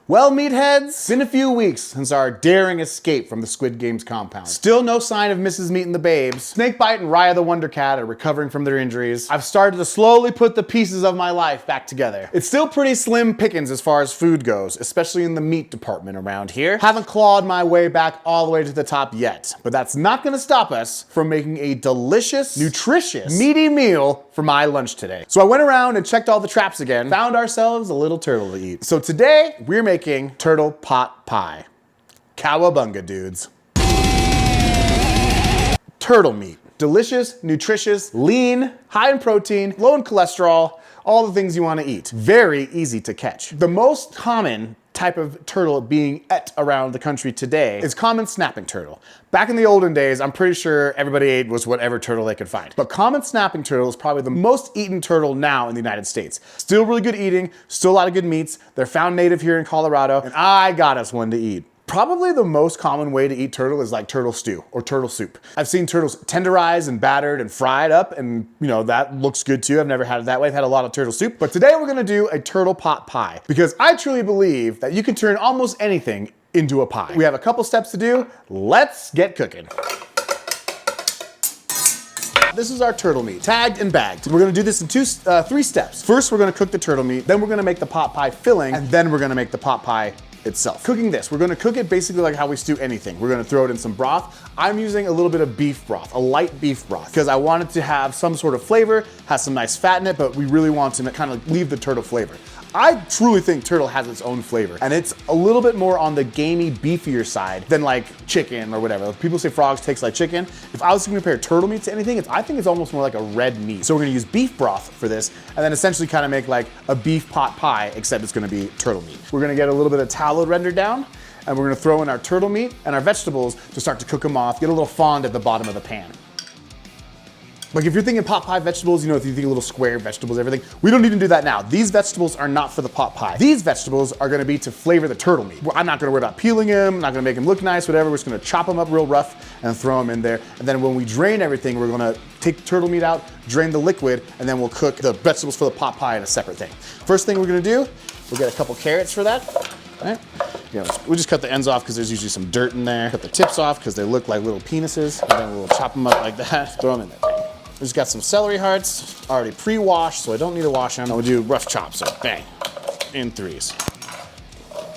Well, meatheads, it's been a few weeks since our daring escape from the Squid Game's compound. Still no sign of Mrs. Meat and the babes. Snakebite and Raya the Wonder Cat are recovering from their injuries. I've started to slowly put the pieces of my life back together. It's still pretty slim pickings as far as food goes, especially in the meat department around here. Haven't clawed my way back all the way to the top yet, but that's not gonna stop us from making a delicious, nutritious, meaty meal for my lunch today. So I went around and checked all the traps again, found ourselves a little turtle to eat. So today, we're making turtle pot pie. Cowabunga, dudes. Turtle meat. Delicious, nutritious, lean, high in protein, low in cholesterol, all the things you want to eat. Very easy to catch. The most common type of turtle being ate around the country today is common snapping turtle. Back in the olden days, I'm pretty sure everybody ate was whatever turtle they could find. But common snapping turtle is probably the most eaten turtle now in the United States. Still really good eating, still a lot of good meats. They're found native here in Colorado, and I got us one to eat. Probably the most common way to eat turtle is like turtle stew or turtle soup. I've seen turtles tenderized and battered and fried up, and you know, that looks good too. I've never had it that way. I've had a lot of turtle soup, but today we're gonna do a turtle pot pie because I truly believe that you can turn almost anything into a pie. We have a couple steps to do. Let's get cooking. This is our turtle meat, tagged and bagged. We're gonna do this in three steps. First, we're gonna cook the turtle meat, then we're gonna make the pot pie filling, and then we're gonna make the pot pie itself. Cooking this, we're gonna cook it basically like how we stew anything. We're gonna throw it in some broth. I'm using a little bit of beef broth, a light beef broth, because I want it to have some sort of flavor, has some nice fat in it, but we really want to kind of leave the turtle flavor. I truly think turtle has its own flavor, and it's a little bit more on the gamey, beefier side than like chicken or whatever. People say frogs taste like chicken. If I was to compare turtle meat to anything, I think it's almost more like a red meat. So we're gonna use beef broth for this, and then essentially kind of make like a beef pot pie, except it's gonna be turtle meat. We're gonna get a little bit of tallow rendered down, and we're gonna throw in our turtle meat and our vegetables to start to cook them off, get a little fond at the bottom of the pan. Like if you're thinking pot pie vegetables, you know, if you think little square vegetables, everything, we don't need to do that now. These vegetables are not for the pot pie. These vegetables are gonna be to flavor the turtle meat. I'm not gonna worry about peeling them, I'm not gonna make them look nice, whatever. We're just gonna chop them up real rough and throw them in there. And then when we drain everything, we're gonna take the turtle meat out, drain the liquid, and then we'll cook the vegetables for the pot pie in a separate thing. First thing we're gonna do, we'll get a couple carrots for that. All right. You know, we'll just cut the ends off because there's usually some dirt in there. Cut the tips off because they look like little penises. And then we'll chop them up like that, throw them in there. We just got some celery hearts, already pre-washed, so I don't need to wash them. And we'll do rough chops, so bang, in threes.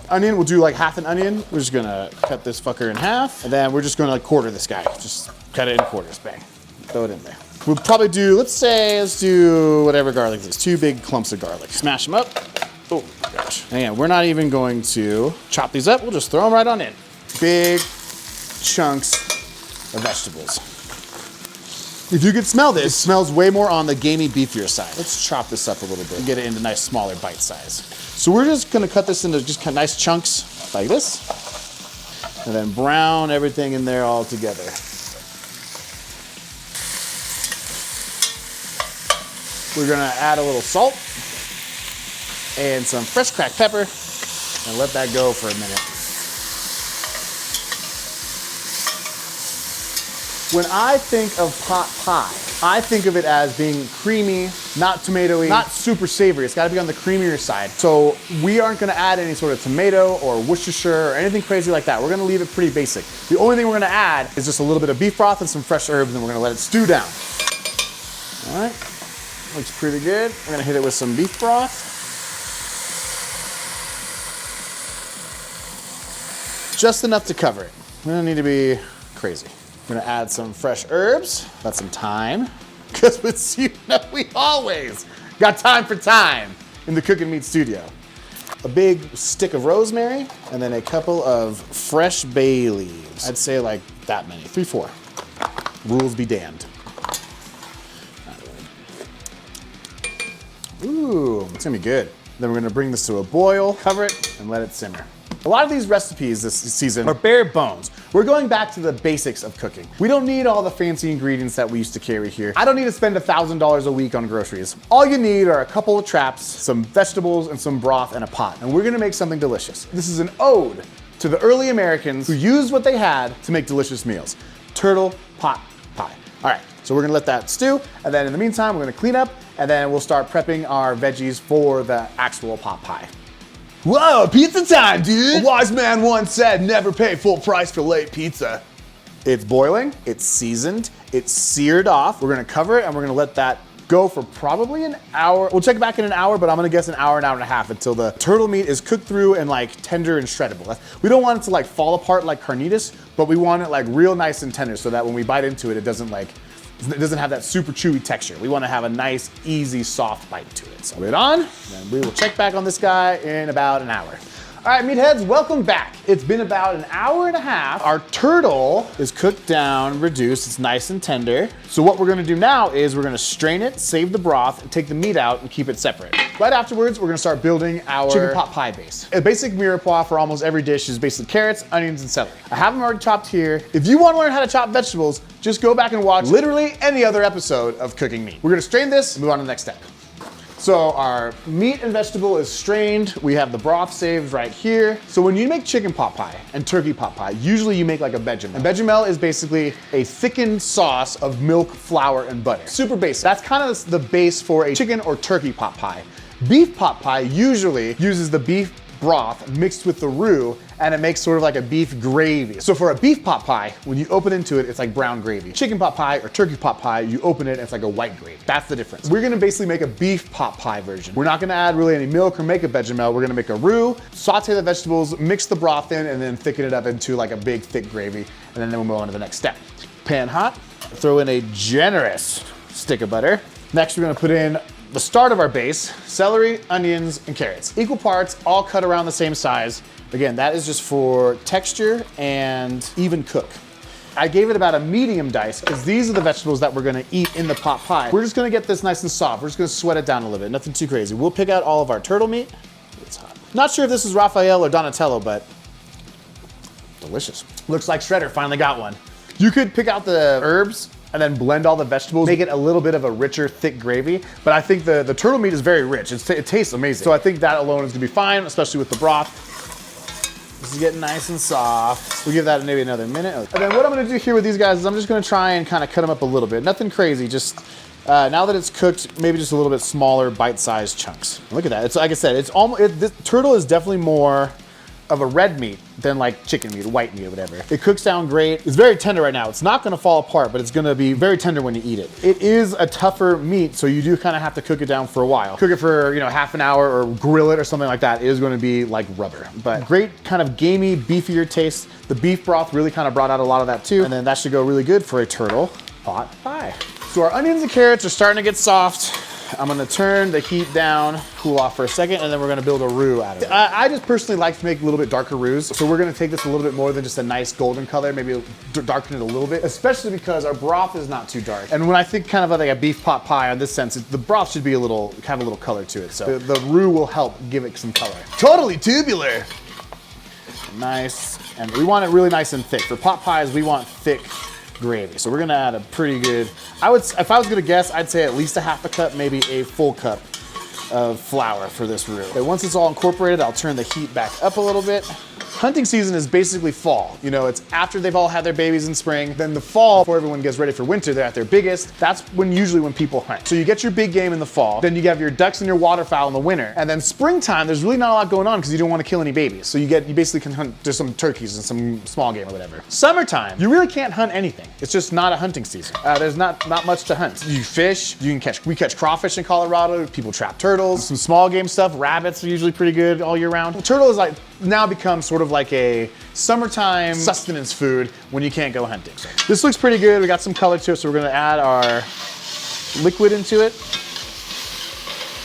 Onion, we'll do like half an onion. We're just gonna cut this fucker in half, and then we're just gonna like quarter this guy. Just cut it in quarters, bang. Throw it in there. We'll probably do, let's do whatever garlic this is, 2 big clumps of garlic. Smash them up. Oh my gosh. And we're not even going to chop these up, we'll just throw them right on in. Big chunks of vegetables. If you could smell this, it smells way more on the gamey, beefier side. Let's chop this up a little bit and get it into nice, smaller bite size. So we're just gonna cut this into just kind of nice chunks like this, and then brown everything in there all together. We're gonna add a little salt and some fresh cracked pepper and let that go for a minute. When I think of pot pie, I think of it as being creamy, not tomatoey, not super savory. It's gotta be on the creamier side. So we aren't gonna add any sort of tomato or Worcestershire or anything crazy like that. We're gonna leave it pretty basic. The only thing we're gonna add is just a little bit of beef broth and some fresh herbs, and we're gonna let it stew down. All right, looks pretty good. We're gonna hit it with some beef broth. Just enough to cover it. We don't need to be crazy. We're gonna add some fresh herbs, got some thyme, because with you know we always got time for thyme in the Cooking Meat studio. A big stick of rosemary, and then a couple of fresh bay leaves. I'd say like that many, 3, 4. Rules be damned. Ooh, it's gonna be good. Then we're gonna bring this to a boil, cover it, and let it simmer. A lot of these recipes this season are bare bones. We're going back to the basics of cooking. We don't need all the fancy ingredients that we used to carry here. I don't need to spend $1,000 a week on groceries. All you need are a couple of traps, some vegetables, and some broth and a pot. And we're gonna make something delicious. This is an ode to the early Americans who used what they had to make delicious meals. Turtle pot pie. All right, so we're gonna let that stew, and then in the meantime, we're gonna clean up, and then we'll start prepping our veggies for the actual pot pie. Whoa, pizza time, dude! A wise man once said, never pay full price for late pizza. It's boiling, it's seasoned, it's seared off. We're gonna cover it and we're gonna let that go for probably an hour. We'll check back in an hour, but I'm gonna guess an hour and a half until the turtle meat is cooked through and like tender and shreddable. We don't want it to like fall apart like carnitas, but we want it like real nice and tender so that when we bite into it, it doesn't have that super chewy texture. We wanna have a nice, easy, soft bite to it. So put it on, and we will check back on this guy in about an hour. All right, meatheads, welcome back. It's been about an hour and a half. Our turtle is cooked down, reduced, it's nice and tender. So what we're gonna do now is we're gonna strain it, save the broth, and take the meat out and keep it separate. Right afterwards, we're gonna start building our chicken pot pie base. A basic mirepoix for almost every dish is basically carrots, onions, and celery. I have them already chopped here. If you wanna learn how to chop vegetables, just go back and watch literally any other episode of Cooking Meat. We're gonna strain this and move on to the next step. So our meat and vegetable is strained. We have the broth saved right here. So when you make chicken pot pie and turkey pot pie, usually you make like a bechamel. And bechamel is basically a thickened sauce of milk, flour, and butter. Super basic. That's kind of the base for a chicken or turkey pot pie. Beef pot pie usually uses the beef broth mixed with the roux, and it makes sort of like a beef gravy. So for a beef pot pie, when you open into it, it's like brown gravy. Chicken pot pie or turkey pot pie, you open it and it's like a white gravy. That's the difference. We're gonna basically make a beef pot pie version. We're not gonna add really any milk or make a bechamel. We're gonna make a roux, saute the vegetables, mix the broth in, and then thicken it up into like a big thick gravy. And then we'll move on to the next step. Pan hot, throw in a generous stick of butter. Next, we're gonna put in the start of our base, celery, onions, and carrots. Equal parts, all cut around the same size. Again, that is just for texture and even cook. I gave it about a medium dice because these are the vegetables that we're gonna eat in the pot pie. We're just gonna get this nice and soft. We're just gonna sweat it down a little bit, nothing too crazy. We'll pick out all of our turtle meat. It's hot. Not sure if this is Raphael or Donatello, but delicious. Looks like Shredder finally got one. You could pick out the herbs and then blend all the vegetables, make it a little bit of a richer, thick gravy. But I think the turtle meat is very rich. It tastes amazing. So I think that alone is gonna be fine, especially with the broth. This is getting nice and soft. We'll give that maybe another minute. And then what I'm gonna do here with these guys is I'm just gonna try and kind of cut them up a little bit. Nothing crazy, just now that it's cooked, maybe just a little bit smaller, bite-sized chunks. Look at that, it's like I said, this turtle is definitely more of a red meat than like chicken meat, white meat or whatever. It cooks down great. It's very tender right now. It's not gonna fall apart, but it's gonna be very tender when you eat it. It is a tougher meat, so you do kind of have to cook it down for a while. Cook it for, half an hour or grill it or something like that. It is gonna be like rubber, but great kind of gamey, beefier taste. The beef broth really kind of brought out a lot of that too. And then that should go really good for a turtle pot pie. So our onions and carrots are starting to get soft. I'm gonna turn the heat down, cool off for a second, and then we're gonna build a roux out of it. I just personally like to make a little bit darker roux, so we're gonna take this a little bit more than just a nice golden color, maybe darken it a little bit, especially because our broth is not too dark. And when I think kind of like a beef pot pie in this sense, the broth should be have a little color to it, so the roux will help give it some color. Totally tubular. Nice, and we want it really nice and thick. For pot pies, we want thick gravy. So we're gonna add a pretty good, if I was gonna guess, I'd say at least a half a cup, maybe a full cup of flour for this roux. Okay, once it's all incorporated, I'll turn the heat back up a little bit. Hunting season is basically fall. It's after they've all had their babies in spring. Then the fall, before everyone gets ready for winter, they're at their biggest. That's usually when people hunt. So you get your big game in the fall, then you have your ducks and your waterfowl in the winter. And then springtime, there's really not a lot going on because you don't want to kill any babies. So you basically can hunt, there's some turkeys and some small game or whatever. Summertime, you really can't hunt anything. It's just not a hunting season. There's not much to hunt. You fish, we catch crawfish in Colorado, people trap turtles, some small game stuff, rabbits are usually pretty good all year round. Turtle is now becomes sort of like a summertime sustenance food when you can't go hunting. So this looks pretty good. We got some color to it, so we're gonna add our liquid into it.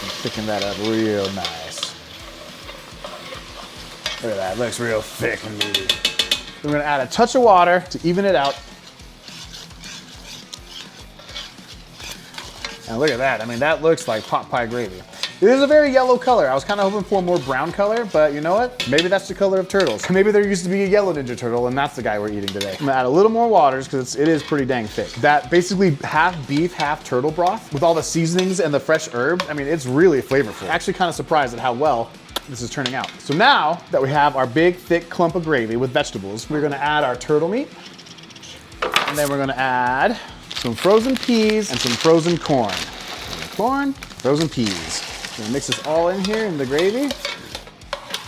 And thicken that up real nice. Look at that, it looks real thick and meaty. We're gonna add a touch of water to even it out. And look at that, that looks like pot pie gravy. It is a very yellow color. I was kind of hoping for a more brown color, but you know what? Maybe that's the color of turtles. Maybe there used to be a yellow Ninja Turtle and that's the guy we're eating today. I'm gonna add a little more water because it is pretty dang thick. That basically half beef, half turtle broth with all the seasonings and the fresh herbs, it's really flavorful. Actually kind of surprised at how well this is turning out. So now that we have our big, thick clump of gravy with vegetables, we're gonna add our turtle meat. And then we're gonna add some frozen peas and some frozen corn. Frozen peas. Gonna mix this all in here in the gravy.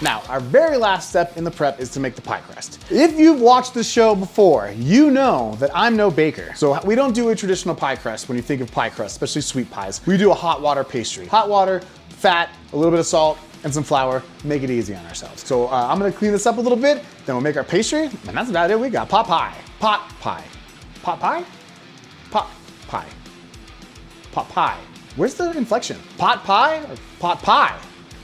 Now, our very last step in the prep is to make the pie crust. If you've watched the show before, you know that I'm no baker. So we don't do a traditional pie crust when you think of pie crust, especially sweet pies. We do a hot water pastry. Hot water, fat, a little bit of salt, and some flour, make it easy on ourselves. So I'm gonna clean this up a little bit, then we'll make our pastry, and that's about it. We got pot pie. Pot pie. Pot pie? Pot pie. Pot pie. Where's the inflection? Pot pie or pot pie?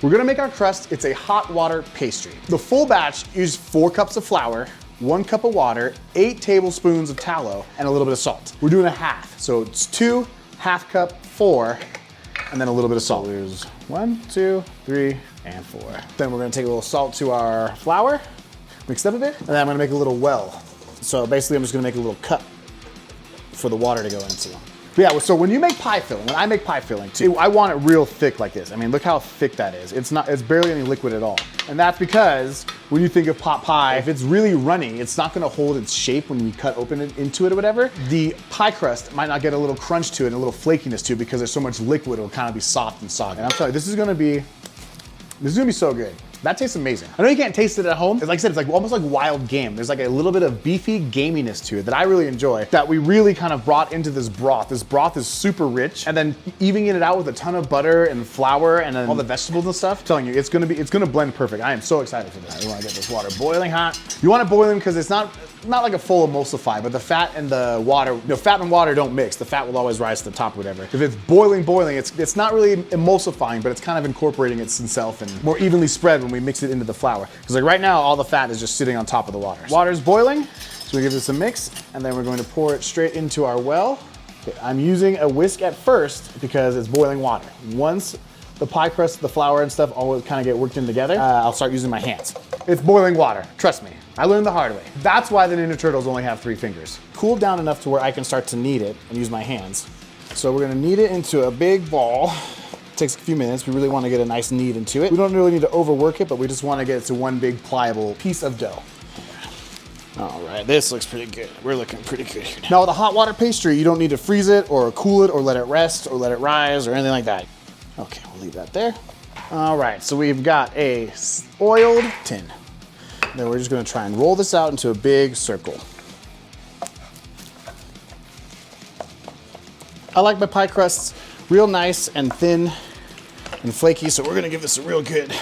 We're gonna make our crust. It's a hot water pastry. The full batch uses 4 cups of flour, 1 cup of water, 8 tablespoons of tallow, and a little bit of salt. We're doing a half. So it's 2, half cup, 4, and then a little bit of salt. There's 1, 2, 3, and 4. Then we're gonna take a little salt to our flour, mix it up a bit, and then I'm gonna make a little well. So basically I'm just gonna make a little cup for the water to go into. But yeah, so when you make pie filling, when I make pie filling too, I want it real thick like this. I mean, look how thick that is. It's barely any liquid at all. And that's because when you think of pot pie, if it's really runny, it's not gonna hold its shape when we cut open it into it or whatever. The pie crust might not get a little crunch to it and a little flakiness to it because there's so much liquid, it'll kind of be soft and soggy. And I'm telling you, this is gonna be so good. That tastes amazing. I know you can't taste it at home. Like I said, it's like almost like wild game. There's like a little bit of beefy gaminess to it that I really enjoy, that we really kind of brought into this broth. This broth is super rich, and then evening it out with a ton of butter and flour and then all the vegetables and stuff. I'm telling you, it's gonna blend perfect. I am so excited for this. You wanna get this water boiling hot. You want it boiling because it's not like a full emulsify, but the fat and the water, fat and water don't mix. The fat will always rise to the top or whatever. If it's boiling, it's not really emulsifying, but it's kind of incorporating itself and more evenly spread when we mix it into the flour. Because like right now, all the fat is just sitting on top of the water. Water's boiling, so we give this a mix, and then we're going to pour it straight into our well. Okay, I'm using a whisk at first because it's boiling water. Once the pie crust, the flour and stuff all kind of get worked in together, I'll start using my hands. It's boiling water, trust me. I learned the hard way. That's why the Ninja Turtles only have 3 fingers. Cooled down enough to where I can start to knead it and use my hands. So we're gonna knead it into a big ball. It takes a few minutes. We really want to get a nice knead into it. We don't really need to overwork it, but we just want to get it to one big pliable piece of dough. All right, this looks pretty good. We're looking pretty good here. Now with a hot water pastry, you don't need to freeze it or cool it or let it rest or let it rise or anything like that. Okay, we'll leave that there. All right, so we've got a oiled tin. Then we're just gonna try and roll this out into a big circle. I like my pie crusts real nice and thin and flaky, so we're gonna give this a real good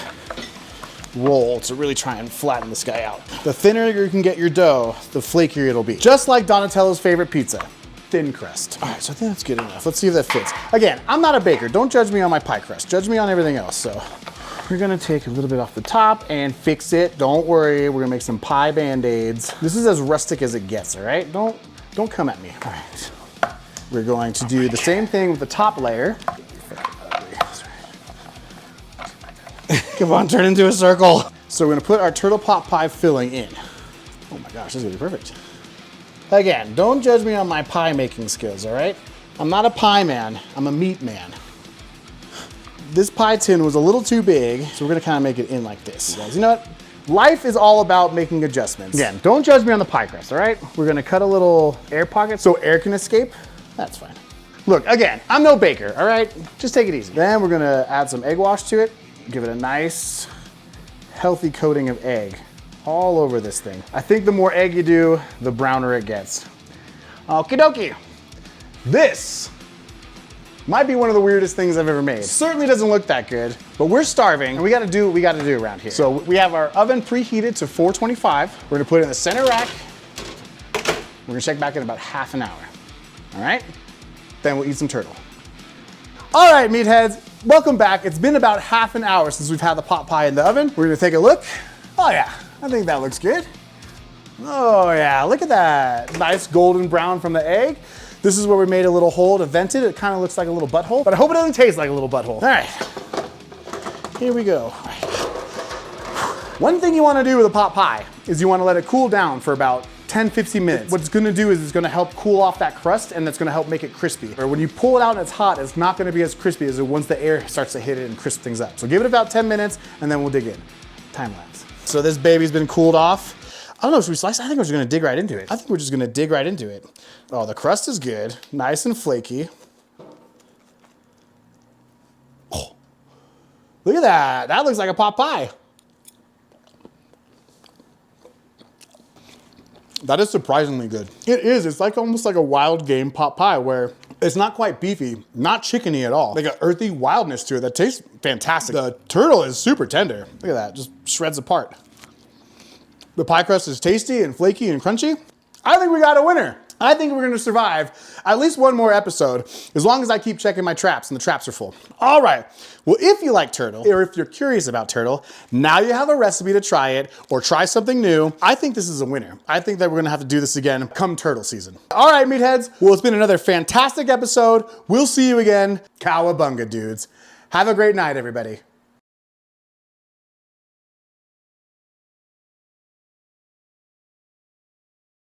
roll to really try and flatten this guy out. The thinner you can get your dough, the flakier it'll be. Just like Donatello's favorite pizza, thin crust. All right, so I think that's good enough. Let's see if that fits. Again, I'm not a baker. Don't judge me on my pie crust. Judge me on everything else, so. We're gonna take a little bit off the top and fix it. Don't worry, we're gonna make some pie Band-Aids. This is as rustic as it gets, all right? Don't come at me. All right. We're going to do the same thing with the top layer. Come on, turn into a circle. So we're gonna put our turtle pot pie filling in. Oh my gosh, this is gonna be perfect. Again, don't judge me on my pie making skills, all right? I'm not a pie man, I'm a meat man. This pie tin was a little too big, so we're gonna kind of make it in like this. Guys, you know what? Life is all about making adjustments. Again, don't judge me on the pie crust, all right? We're gonna cut a little air pocket so air can escape. That's fine. Look, again, I'm no baker, all right? Just take it easy. Then we're gonna add some egg wash to it, give it a nice, healthy coating of egg all over this thing. I think the more egg you do, the browner it gets. Okie dokie. This might be one of the weirdest things I've ever made. Certainly doesn't look that good, but we're starving and we gotta do what we gotta do around here. So we have our oven preheated to 425. We're gonna put it in the center rack. We're gonna check back in about half an hour. All right? Then we'll eat some turtle. All right, meatheads, welcome back. It's been about half an hour since we've had the pot pie in the oven. We're gonna take a look. Oh yeah, I think that looks good. Oh yeah, look at that. Nice golden brown from the egg. This is where we made a little hole to vent it. It kind of looks like a little butthole, but I hope it doesn't taste like a little butthole. All right, here we go. One thing you wanna do with a pot pie is you wanna let it cool down for about 10-15 minutes. What it's gonna do is it's gonna help cool off that crust and that's gonna help make it crispy. Or when you pull it out and it's hot, it's not gonna be as crispy as it once the air starts to hit it and crisp things up. So give it about 10 minutes and then we'll dig in. Time lapse. So this baby's been cooled off. I don't know, should we slice? I think we're just gonna dig right into it. I think we're just gonna dig right into it. Oh, the crust is good, nice and flaky. Oh, look at that, that looks like a pot pie. That is surprisingly good. It is, it's like almost like a wild game pot pie where it's not quite beefy, not chickeny at all. Like an earthy wildness to it that tastes fantastic. The turtle is super tender. Look at that, just shreds apart. The pie crust is tasty and flaky and crunchy. I think we got a winner. I think we're gonna survive at least one more episode as long as I keep checking my traps and the traps are full. All right, well, if you like turtle or if you're curious about turtle, now you have a recipe to try it or try something new. I think this is a winner. I think that we're gonna have to do this again come turtle season. All right, meatheads, well, it's been another fantastic episode. We'll see you again. Cowabunga, dudes. Have a great night, everybody.